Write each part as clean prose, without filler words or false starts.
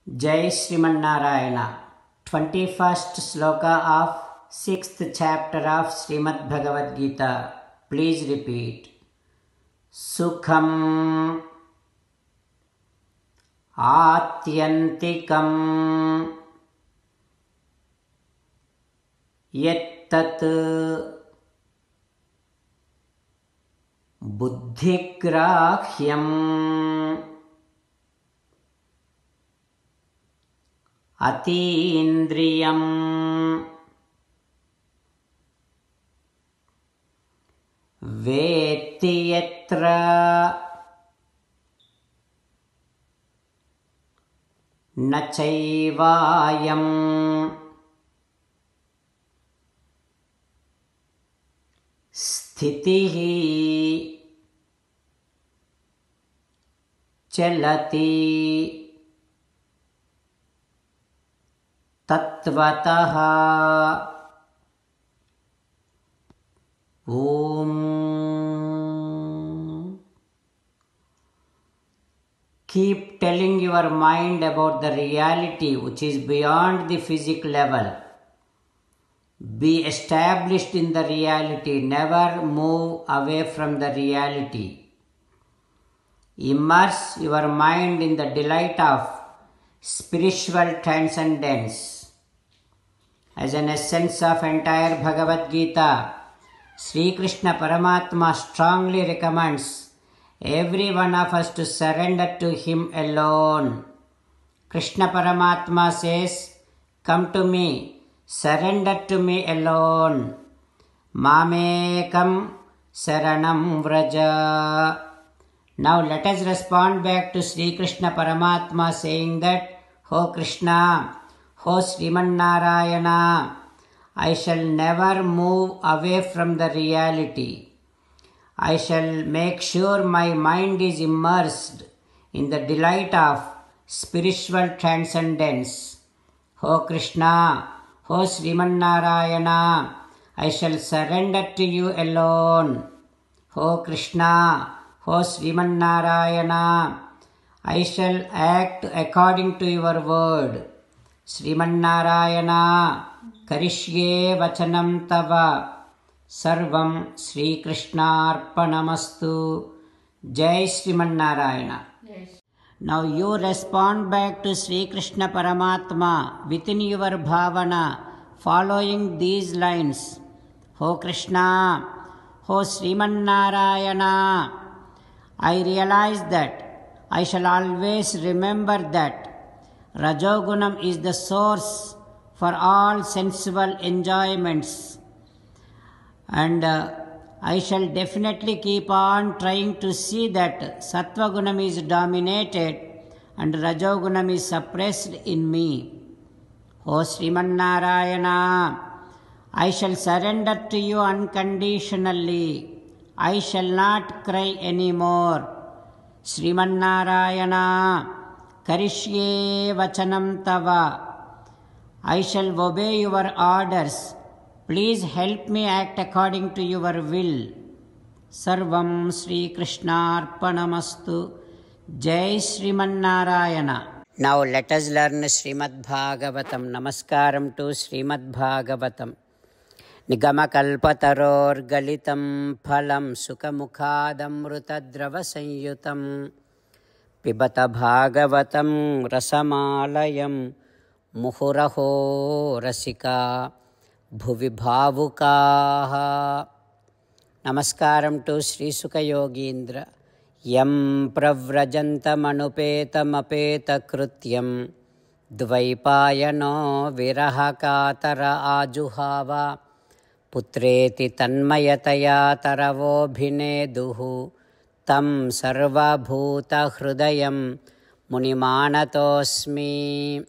Jai Srimannarayana. 21st sloka of 6th chapter of Srimad Bhagavad Gita. Please repeat. Sukham Atyantikam Yettat Buddhigrahyam Atindriyam Vetti yatra Nachayvayam Sthitihi Chalati Tattvataha. Om. Keep telling your mind about the reality which is beyond the physical level. Be established in the reality. Never move away from the reality. Immerse your mind in the delight of spiritual transcendence. As an essence of entire Bhagavad Gita, Sri Krishna Paramatma strongly recommends every one of us to surrender to Him alone. Krishna Paramatma says, "Come to me, surrender to me alone. Mamekam saranam vraja." Now let us respond back to Sri Krishna Paramatma saying that, "O Krishna, O Srimannarayana, I shall never move away from the reality. I shall make sure my mind is immersed in the delight of spiritual transcendence. O Krishna, O Srimannarayana, I shall surrender to you alone. O Krishna, O Srimannarayana, I shall act according to your word. Srimannarayana, karishye vachanam tava. Sarvam Sri Krishnarpanamastu. Jai Srimannarayana. Yes. Now you respond back to Sri Krishna Paramatma within your bhavana, following these lines. O Krishna, O Srimannarayana, I realize that I shall always remember that Rajogunam is the source for all sensible enjoyments, and I shall definitely keep on trying to see that Sattvagunam is dominated and Rajogunam is suppressed in me. O Srimannarayana, I shall surrender to you unconditionally. I shall not cry anymore. Srimannarayana, karishye vachanam tava. I shall obey your orders. Please help me act according to your will. Sarvam Sri Krishnarpanamastu. Jai Srimannarayana. Now let us learn Srimad Bhagavatam. Namaskaram to Srimad Bhagavatam. Nigamakalpatarorgalitam phalam sukamukhadamrutadravasayyutam pibata bhagavatam rasamalayam muhuraho rasika bhuvi bhavukaha. Namaskaram to Sri Sukha Yogindra. Yam pravrajantamanupeta krutyam dvaipayano virahakatara ajuhava putreti tanmayataya taravobhineduhu tam sarvabhuta hrudayam munimanatosmi.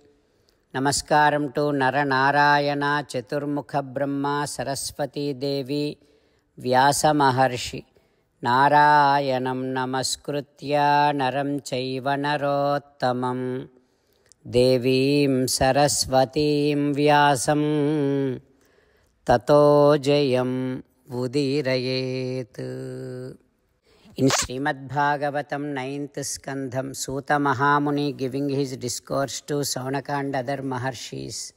Namaskaram to Naranarayana, Chaturmukha Brahma, Saraswati Devi, Vyasa Maharshi. Narayanam namaskritya naram chaiva narottamam devim saraswatim vyasam tato jayam udirayet. In Srimad Bhagavatam 9th Skandham, Suta Mahamuni giving his discourse to Saunaka and other Maharshis,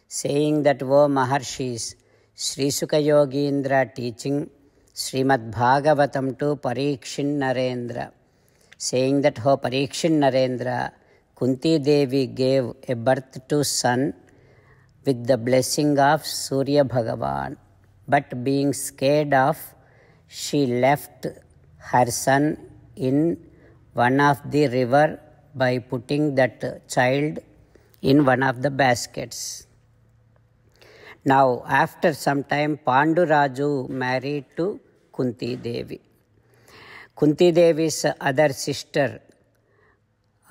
saying that, O Maharshis, Sri Sukha Yogindra teaching Srimad Bhagavatam to Parikshin Narendra, saying that, O Parikshin Narendra, Kunti Devi gave a birth to son with the blessing of Surya Bhagavan, but being scared off, she left her son in one of the river by putting that child in one of the baskets. Now, after some time, Panduraju married to Kunti Devi. Kunti Devi's other sister,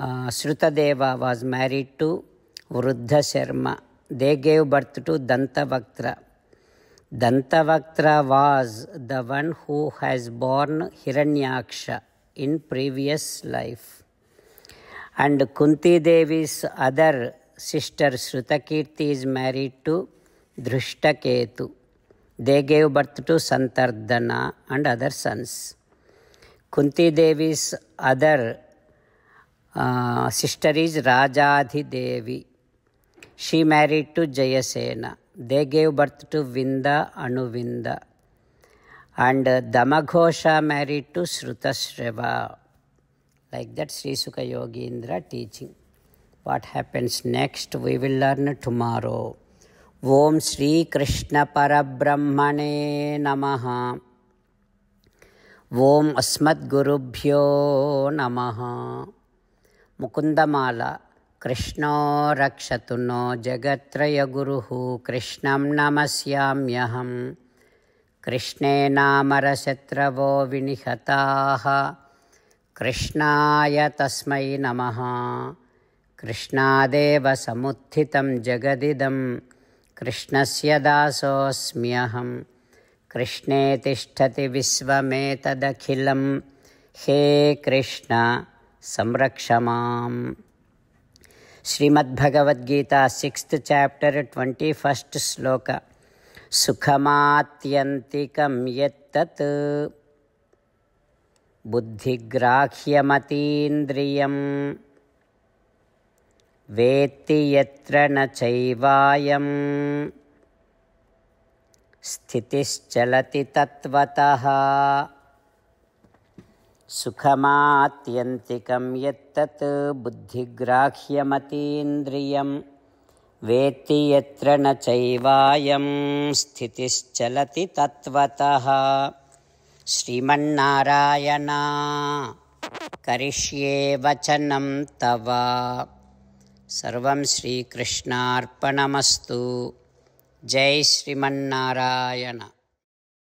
Srutadeva, was married to Vruddha Sharma. They gave birth to Dantavaktra. Dantavaktra was the one who has born Hiranyaksha in previous life. And Kunti Devi's other sister Shrutakirti is married to Drishtaketu. They gave birth to Santardana and other sons. Kunti Devi's other sister is Rajadhi Devi. She married to Jayasena. They gave birth to Vinda, Anuvinda. And Damaghosha married to Shrutashrava. Like that, Sri Sukha Yogindra teaching. What happens next, we will learn tomorrow. Om Sri Krishna Parabrahmane Namaha. Om Asmat Gurubhyo Namaha. Mukundamala. Krishno rakshatu no jagatraya guruhu Krishnam namasyamyaham. Krishne namarashatravo vinihataha. Krishnaya tasmai namaha. Krishnadeva samuthitam jagadidam. Krishnasya dasosmyaham. Krishne tishtati visvametadakhilam. He Krishna samrakshamam. Srimad Bhagavad Gita, 6th chapter, 21st sloka. Sukhamatyantikam yettat buddhigrahyamatīndriyam vetti yatra na chaivayam sthitis-chalati tatvataha. Sukhamatyantikam yettat buddhigrahyamatīndriyam vetti yatra na chaivayam sthitis-chalati tatvataha. Srimannarayana karishye vachanam tava. Sarvam Shri Krishnarpanamastu. Jai Srimannarayana.